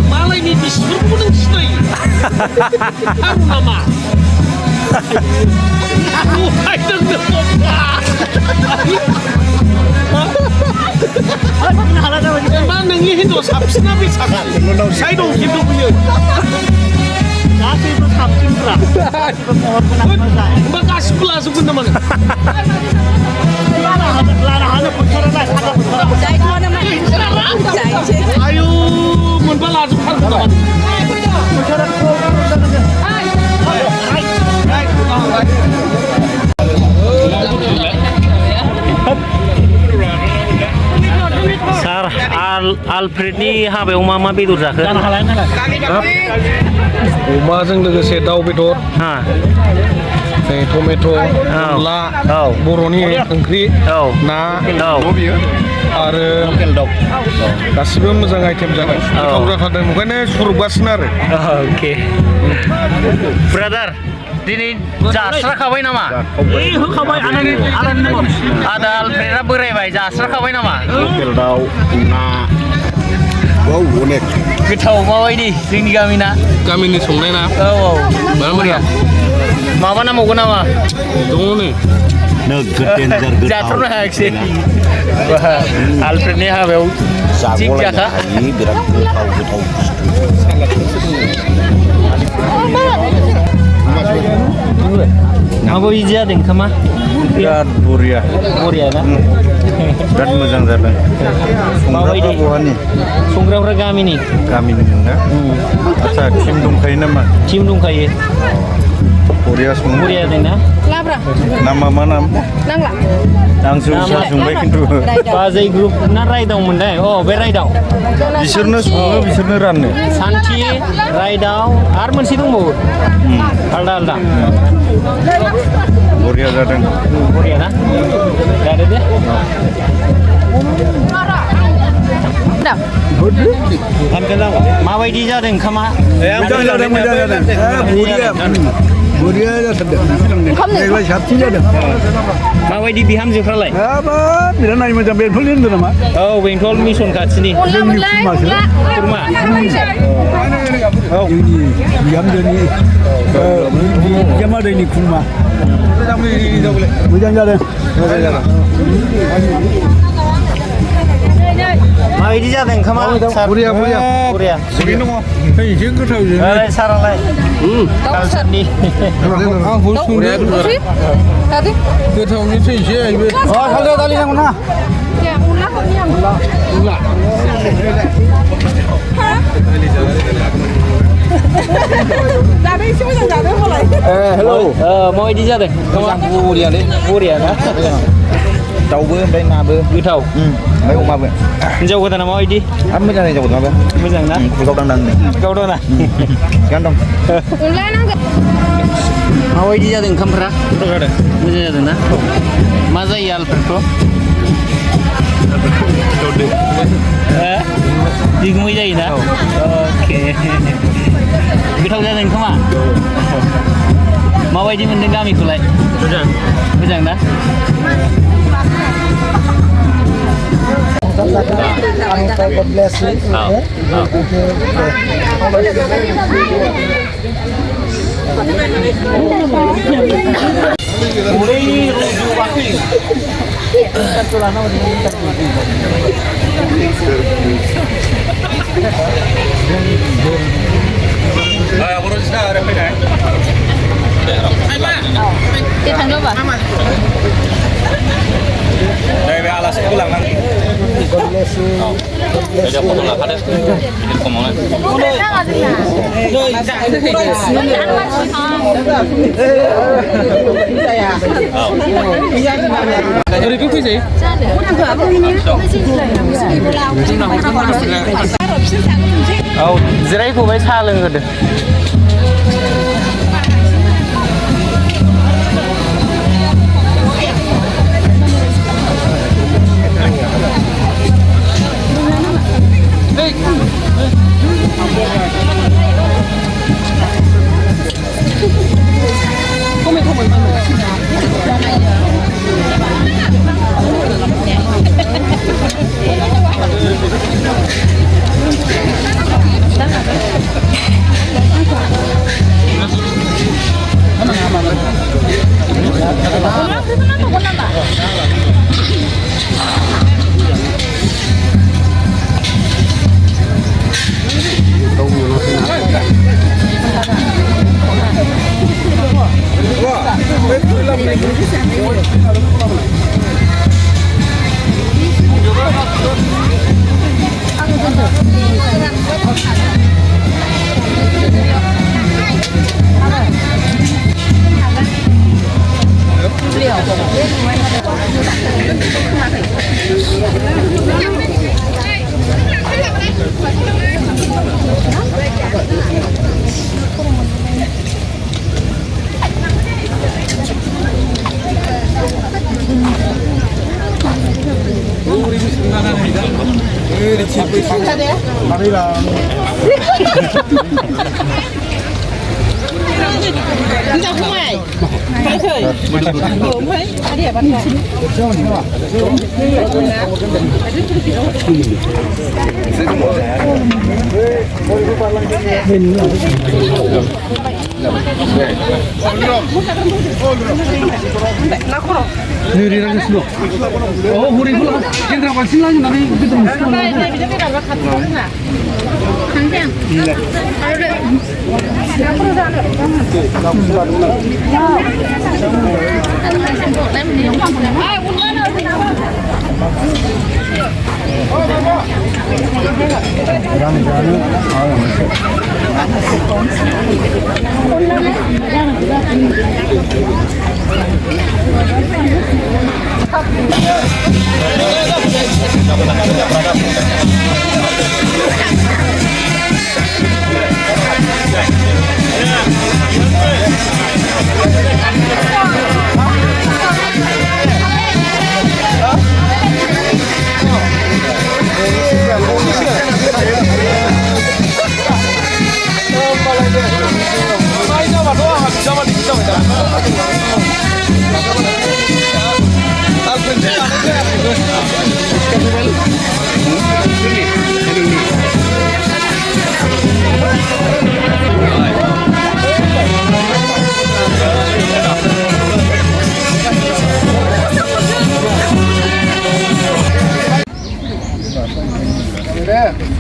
malayनि बिसिफोरखौबो नों सिनायो आरो नामा मा नोंनि हिनजाव साबसिना बे साबसिन साइ दं खिन्थु बियो गासैबो साबसिनफ्रा होमबा गासिबो लाजोबगोन नामा नों लानो हानो फोथारालाय आयु मोनबा लाजोबथारगोन नामा सार आलफ्रेडनि हाबायाव मा मा बेदर जाखो? अमाजों लोगोसे दाउ बेदर टमेट' अनला बर'नि ओंख्रि ना आरो गासिबो मोजां आइटेम जादों गोथाव जाथारदों ओंखायनो सुरुगासिनो आरो अके ब्रादार दिनै जास्राखाबाय नामा? होखाबाय आदा आलफ्रेडआ बोरायबाय जास्राखाबाय नामा? लकेल दाउ ना अनेक गोथाव माबायदि जोंनि गामिनि संनाय ना बरिया माबा नांबावगोन नामा? दङ नै नोगोद डेन्जार गोथाव जाथ्र'नो हायाखिसै आलफ्रेडनि हाबायाव थिग जाखा बिराद गोथाव माबायदि जादों ओंखामा? बिराद बरिया ना बिराद मोजां जादों माबायदि संग्राफ्रा गामिनि ना आच्छा टिम दंखायो नामा? टिम दंखायो बरिया सङो बरिया जादोंना? नामा मा नाम? आं सोंबाय खिन्थु बाजै ग्रुप ना रायदाव मोनलाय? बे रायदाव बिसोरनो सङो बिसोरनो रानो सान्थि रायदाव आरो मोनसे दंबावो आलदा बरिया जादों बरिया ना जादो दे माबायदि जादों ओंखामा? बरिया जाथारदों देग्लाय साबसिन जादों माबायदि बिहामजोफ्रालाय? बिराद नायनो मोजां बेंटलनि होनदों नामा? बेंटल मिसन खाथिनि जोंनि खुरमा जोंनि बिहामजोनि बिजामादैनि खुरमा मोजां जादों माबायदि जादों ओंखामा? बरिया एसे गोथाव सारालाय कालसारनि गोथावनिसो एसे सालदा दालि नांगौ ना जानो एसे मोजां जादो होनबालाय हेलौ माबायदि जादों? बरिया ना दाउबो ओमफ्राय नाबो गोथाव ओमफ्राय अमाबो हिनजाव गोदाना माबायदि? मोजां हिनजाव गोदानाबो मोजां ना? गावदां गावदाना थिगानो दं माबायदि जादों ओंखामफ्रा? मोजां जादों ना? मा जायो आलफ्रेडखौ? बिगुमै जायोना? अके गोथाव जादों ओंखामा? माबायदि मोनदों गामिखौलाय? मोजां ना? God bless you. जिरायफुबाय साहा लोंहोदो Sao không ai? Phải khởi. Ổn thấy. Ở địa bàn này. Oh, huri pula. Kendra pasti lagi nanti kita mesti. Đây đây bisa tidak makan không hả? Thắng chăng?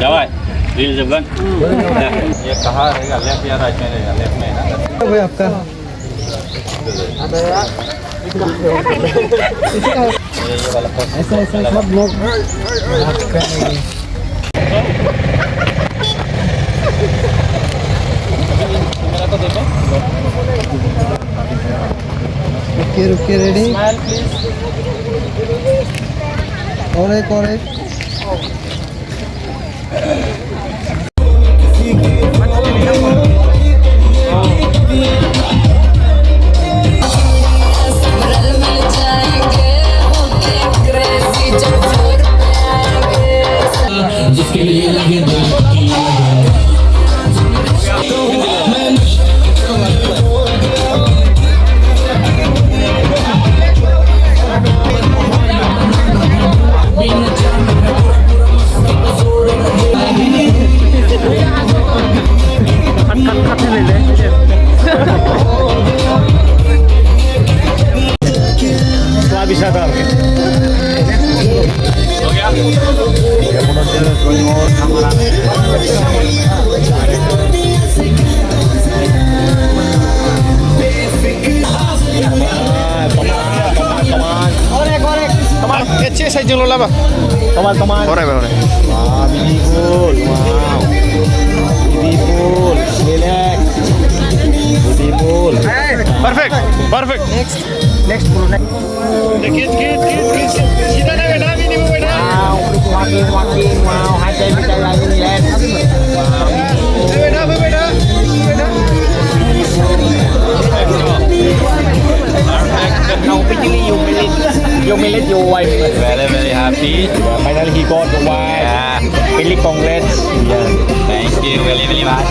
Rồi, đi dùm con. ये कहा रहेगा left या right में रहेगा left में ना भाई आपका ऐसा ऐसा सब लोग रुकिए रुकिए रेडी और एक जिसके लिए लगे Kecil saya jual lah, Teman-teman. Ore. Wah, beautiful. Wow. Beautiful. Relax. Beautiful. Perfect. Next. Kid. Sida na beda, ini mau beda. Wow, walking. Wow, hai tay lagi relax. Wow. Beda. Now officially you married your wife. Very happy. Finally he got the wife. Yeah. Really congrats. Yeah. Thank you very much.